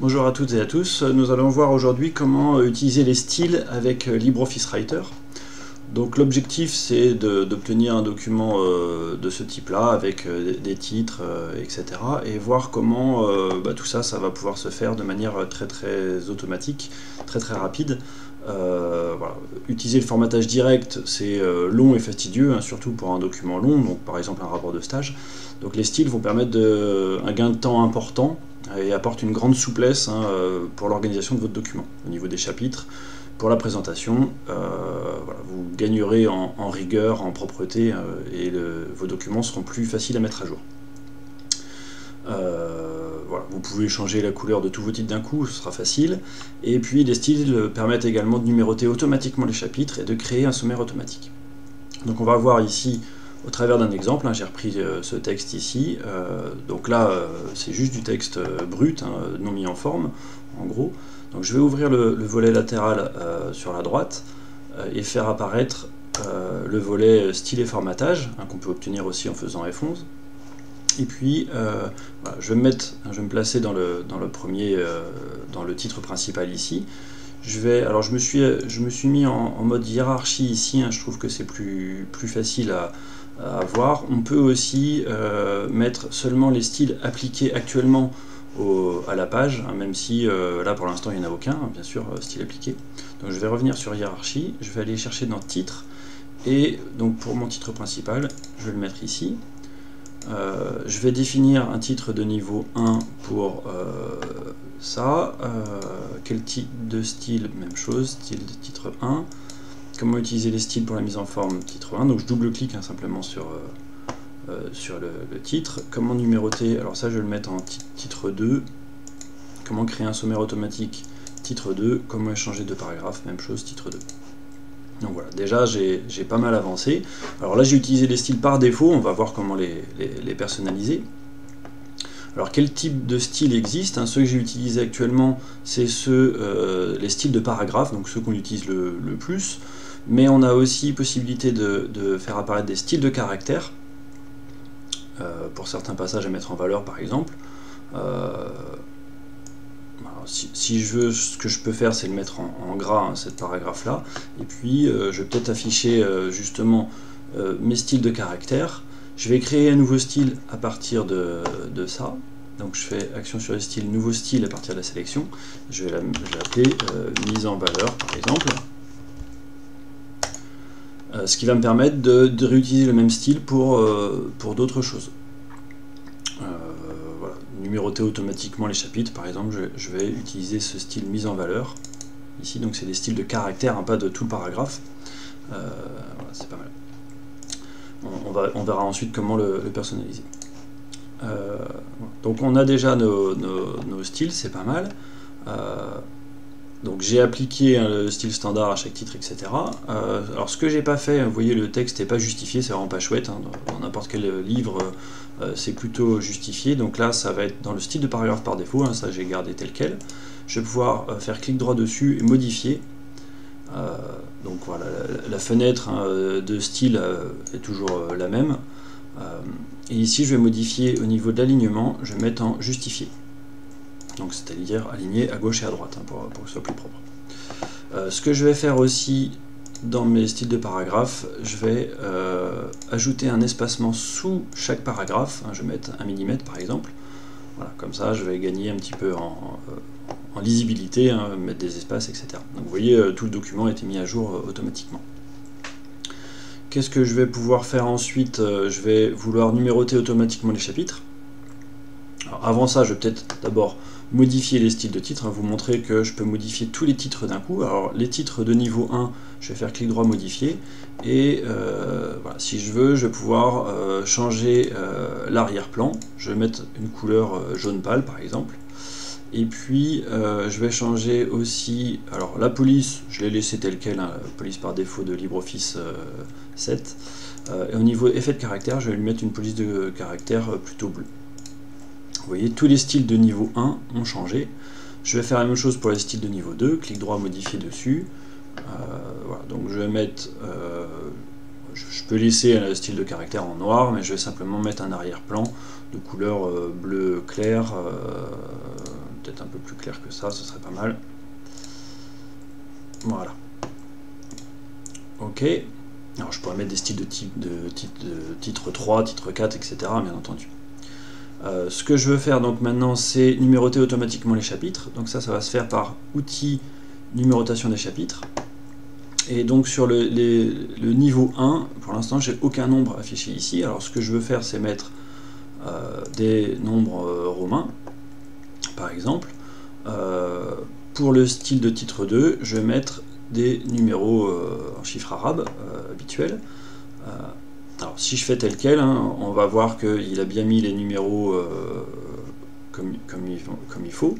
Bonjour à toutes et à tous, nous allons voir aujourd'hui comment utiliser les styles avec LibreOffice Writer. Donc l'objectif c'est d'obtenir un document de ce type là avec des titres, etc. et voir comment tout ça va pouvoir se faire de manière très automatique, très rapide. Voilà. Utiliser le formatage direct c'est long et fastidieux, hein, surtout pour un document long, donc par exemple un rapport de stage. Donc les styles vont permettre un gain de temps important et apportent une grande souplesse pour l'organisation de votre document, au niveau des chapitres, pour la présentation. Voilà, vous gagnerez en rigueur, en propreté, et vos documents seront plus faciles à mettre à jour. Voilà, vous pouvez changer la couleur de tous vos titres d'un coup, ce sera facile. Et puis les styles permettent également de numéroter automatiquement les chapitres et de créer un sommaire automatique. Donc on va voir ici au travers d'un exemple, hein, j'ai repris ce texte ici, donc là c'est juste du texte brut, hein, non mis en forme, en gros. Donc je vais ouvrir le volet latéral sur la droite et faire apparaître le volet style et formatage, hein, qu'on peut obtenir aussi en faisant F11. Et puis voilà, je vais me placer dans le titre principal ici. Alors je me suis mis en mode hiérarchie ici, hein, je trouve que c'est plus facile à voir. On peut aussi mettre seulement les styles appliqués actuellement à la page, hein, même si là pour l'instant il n'y en a aucun, hein, bien sûr, style appliqué. Donc je vais revenir sur hiérarchie, je vais aller chercher dans titre, et donc pour mon titre principal, je vais le mettre ici. Je vais définir un titre de niveau 1 pour ça. Quel type de style? Même chose, style de titre 1. Comment utiliser les styles pour la mise en forme? Titre 1. Donc je double-clique hein, simplement sur le titre. Comment numéroter? Alors ça je vais le mettre en titre 2. Comment créer un sommaire automatique? Titre 2. Comment échanger de paragraphes? Même chose, titre 2. Donc voilà, déjà j'ai pas mal avancé. Alors là j'ai utilisé les styles par défaut, on va voir comment les personnaliser. Alors quel type de style existe, hein? Ceux que j'ai utilisés actuellement, c'est les styles de paragraphes, donc ceux qu'on utilise le plus. Mais on a aussi possibilité de faire apparaître des styles de caractères, pour certains passages à mettre en valeur par exemple. Si je veux, ce que je peux faire, c'est le mettre en gras, hein, cette paragraphe-là. Et puis, je vais peut-être afficher justement mes styles de caractère. Je vais créer un nouveau style à partir de ça. Donc, je fais action sur les styles, nouveau style à partir de la sélection. Je vais l'appeler mise en valeur, par exemple. Ce qui va me permettre de réutiliser le même style pour d'autres choses. Voilà, numéroter automatiquement les chapitres, par exemple, je vais utiliser ce style mise en valeur ici, donc c'est des styles de caractère, hein, pas de tout le paragraphe. Voilà, c'est pas mal. On verra ensuite comment le personnaliser. Donc on a déjà nos styles, c'est pas mal. Donc j'ai appliqué le style standard à chaque titre, etc. Alors ce que j'ai pas fait, vous voyez, le texte n'est pas justifié, c'est vraiment pas chouette, hein, dans n'importe quel livre c'est plutôt justifié. Donc là ça va être dans le style de paragraphe par défaut, hein, ça j'ai gardé tel quel. Je vais pouvoir faire clic droit dessus et modifier. Donc voilà, la fenêtre hein, de style est toujours la même. Et ici je vais modifier au niveau de l'alignement, je vais mettre en justifié. Donc c'est-à-dire aligné à gauche et à droite, hein, pour que ce soit plus propre. Ce que je vais faire aussi dans mes styles de paragraphe, je vais ajouter un espacement sous chaque paragraphe, hein, je vais mettre 1 mm par exemple. Voilà, comme ça je vais gagner un petit peu en lisibilité, hein, mettre des espaces, etc. Donc vous voyez, tout le document a été mis à jour automatiquement. Qu'est-ce que je vais pouvoir faire ensuite? Je vais vouloir numéroter automatiquement les chapitres. Alors avant ça, je vais peut-être d'abord modifier les styles de titres, hein, vous montrer que je peux modifier tous les titres d'un coup. Alors les titres de niveau 1, je vais faire clic droit modifier, et voilà, si je veux, je vais pouvoir changer l'arrière-plan. Je vais mettre une couleur jaune pâle par exemple. Et puis je vais changer aussi, alors la police, je l'ai laissé telle quelle, hein, la police par défaut de LibreOffice 7. Et au niveau effet de caractère, je vais lui mettre une police de caractère plutôt bleue. Vous voyez, tous les styles de niveau 1 ont changé. Je vais faire la même chose pour les styles de niveau 2, clic droit modifier dessus. Voilà, donc je vais mettre, je peux laisser le style de caractère en noir, mais je vais simplement mettre un arrière-plan de couleur bleu clair, peut-être peut-être un peu plus clair que ça, ce serait pas mal. Voilà. Ok. Alors je pourrais mettre des styles de titre 3, titre 4, etc. bien entendu. Ce que je veux faire donc maintenant, c'est numéroter automatiquement les chapitres. Donc ça va se faire par outil numérotation des chapitres. Et donc sur le niveau 1, pour l'instant, j'ai aucun nombre affiché ici. Alors ce que je veux faire, c'est mettre des nombres romains, par exemple. Pour le style de titre 2, je vais mettre des numéros en chiffres arabes habituels. Alors si je fais tel quel, hein, on va voir qu'il a bien mis les numéros comme il faut.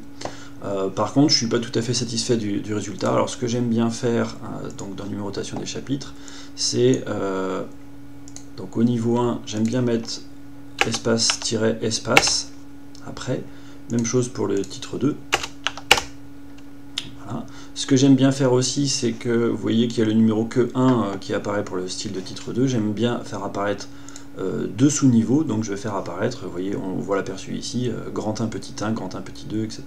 Par contre, je ne suis pas tout à fait satisfait du résultat. Alors ce que j'aime bien faire donc dans numérotation des chapitres, c'est donc au niveau 1, j'aime bien mettre espace-espace après. Même chose pour le titre 2. Voilà. Ce que j'aime bien faire aussi, c'est que vous voyez qu'il y a le numéro que 1 qui apparaît pour le style de titre 2. J'aime bien faire apparaître deux sous-niveaux, donc je vais faire apparaître, vous voyez, on voit l'aperçu ici, grand 1, petit 1, grand 1, petit 2, etc.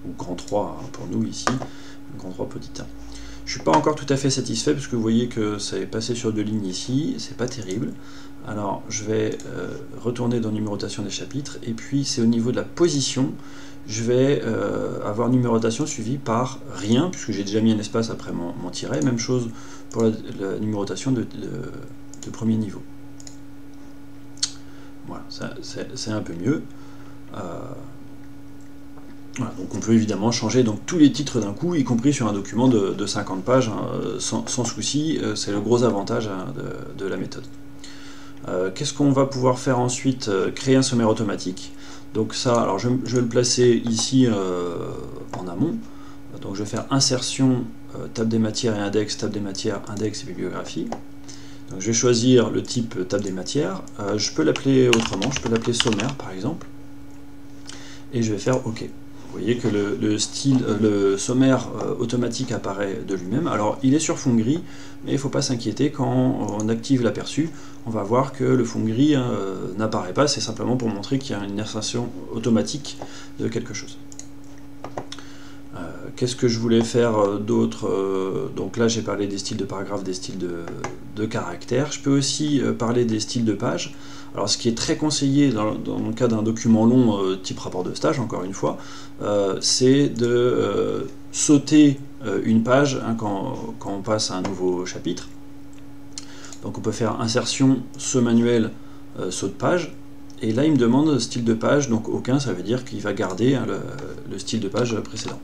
Ou grand 3 hein, pour nous ici, grand 3, petit 1. Je ne suis pas encore tout à fait satisfait, parce que vous voyez que ça est passé sur deux lignes ici, c'est pas terrible. Alors je vais retourner dans numérotation des chapitres, et puis c'est au niveau de la position, je vais avoir numérotation suivie par rien, puisque j'ai déjà mis un espace après mon tiret. Même chose pour la numérotation de premier niveau. Voilà, c'est un peu mieux. Voilà, donc on peut évidemment changer donc, tous les titres d'un coup, y compris sur un document de 50 pages, hein, sans souci. C'est le gros avantage hein, de la méthode. Qu'est-ce qu'on va pouvoir faire ensuite? Créer un sommaire automatique. Donc ça, alors je vais le placer ici en amont. Donc je vais faire insertion, table des matières et index, table des matières, index et bibliographie. Donc je vais choisir le type table des matières. Je peux l'appeler autrement, je peux l'appeler sommaire par exemple. Et je vais faire OK. Vous voyez que le sommaire automatique apparaît de lui-même. Alors il est sur fond gris, mais il ne faut pas s'inquiéter, quand on active l'aperçu, on va voir que le fond gris n'apparaît pas, c'est simplement pour montrer qu'il y a une insertion automatique de quelque chose. Qu'est-ce que je voulais faire d'autre? Donc là j'ai parlé des styles de paragraphes, des styles de caractères. Je peux aussi parler des styles de pages. Alors ce qui est très conseillé dans le cas d'un document long type rapport de stage, encore une fois, c'est de sauter une page hein, quand on passe à un nouveau chapitre. Donc on peut faire insertion, saut manuel, saut de page. Et là il me demande style de page, donc aucun, ça veut dire qu'il va garder hein, le style de page précédent.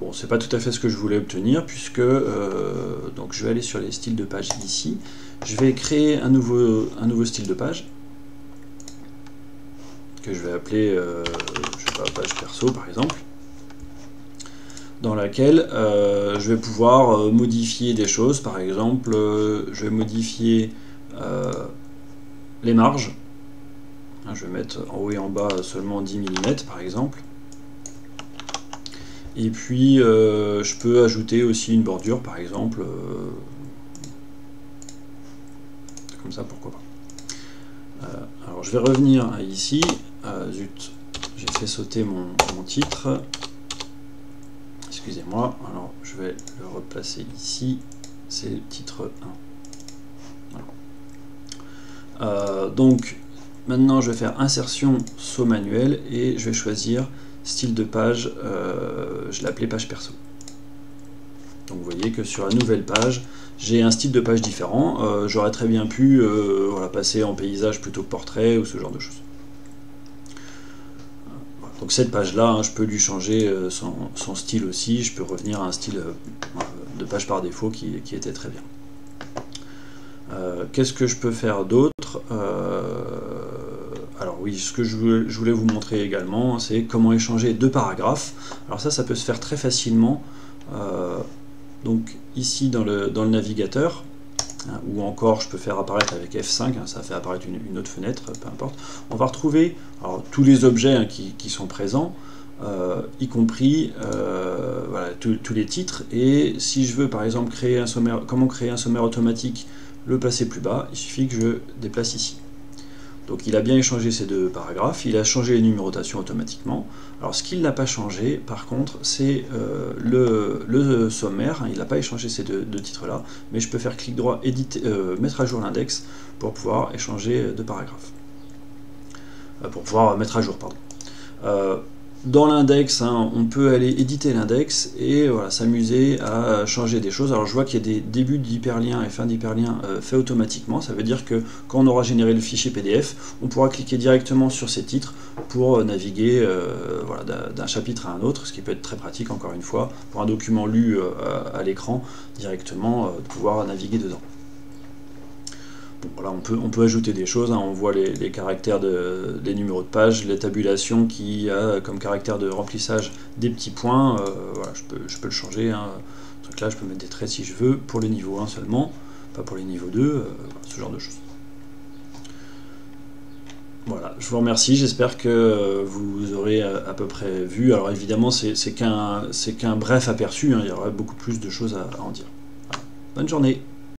Bon, c'est pas tout à fait ce que je voulais obtenir, puisque donc je vais aller sur les styles de page ici. Je vais créer un nouveau style de page que je vais appeler je sais pas, page perso par exemple, dans laquelle je vais pouvoir modifier des choses. Par exemple, je vais modifier les marges. Je vais mettre en haut et en bas seulement 10 mm par exemple. Et puis je peux ajouter aussi une bordure par exemple, comme ça, pourquoi pas. Alors je vais revenir ici, zut, j'ai fait sauter mon titre, excusez-moi, alors je vais le replacer ici, c'est le titre 1. Voilà. Donc maintenant je vais faire insertion, saut manuel, et je vais choisir style de page, je l'ai appelé page perso. Donc vous voyez que sur la nouvelle page, j'ai un style de page différent. J'aurais très bien pu voilà, passer en paysage plutôt que portrait ou ce genre de choses. Voilà. Donc cette page-là, hein, je peux lui changer son style aussi. Je peux revenir à un style de page par défaut qui était très bien. Qu'est-ce que je peux faire d'autre? Alors oui, ce que je voulais vous montrer également, c'est comment échanger deux paragraphes. Alors ça peut se faire très facilement. Donc ici dans le navigateur, hein, ou encore je peux faire apparaître avec F5, hein, ça fait apparaître une autre fenêtre, peu importe. On va retrouver alors, tous les objets hein, qui sont présents, y compris voilà, tous les titres. Et si je veux par exemple créer un sommaire, comment créer un sommaire automatique, le placer plus bas, il suffit que je déplace ici. Donc il a bien échangé ces deux paragraphes, il a changé les numérotations automatiquement. Alors ce qu'il n'a pas changé, par contre, c'est le sommaire. Il n'a pas échangé ces deux titres-là, mais je peux faire clic droit, éditer, mettre à jour l'index pour pouvoir échanger deux paragraphes. Pour pouvoir mettre à jour, pardon. Dans l'index, hein, on peut aller éditer l'index et voilà, s'amuser à changer des choses. Alors je vois qu'il y a des débuts d'hyperliens et fins d'hyperliens faits automatiquement. Ça veut dire que quand on aura généré le fichier PDF, on pourra cliquer directement sur ces titres pour naviguer voilà, d'un chapitre à un autre, ce qui peut être très pratique, encore une fois, pour un document lu à l'écran, directement de pouvoir naviguer dedans. Bon, voilà, on peut ajouter des choses, hein, on voit les caractères des numéros de page, les tabulations qui a comme caractère de remplissage des petits points, voilà, je peux le changer, hein. Donc là je peux mettre des traits si je veux, pour le niveau 1 seulement, pas pour les niveaux 2, ce genre de choses. Voilà, je vous remercie, j'espère que vous aurez à peu près vu. Alors évidemment c'est qu'un bref aperçu, hein, il y aura beaucoup plus de choses à en dire. Voilà. Bonne journée.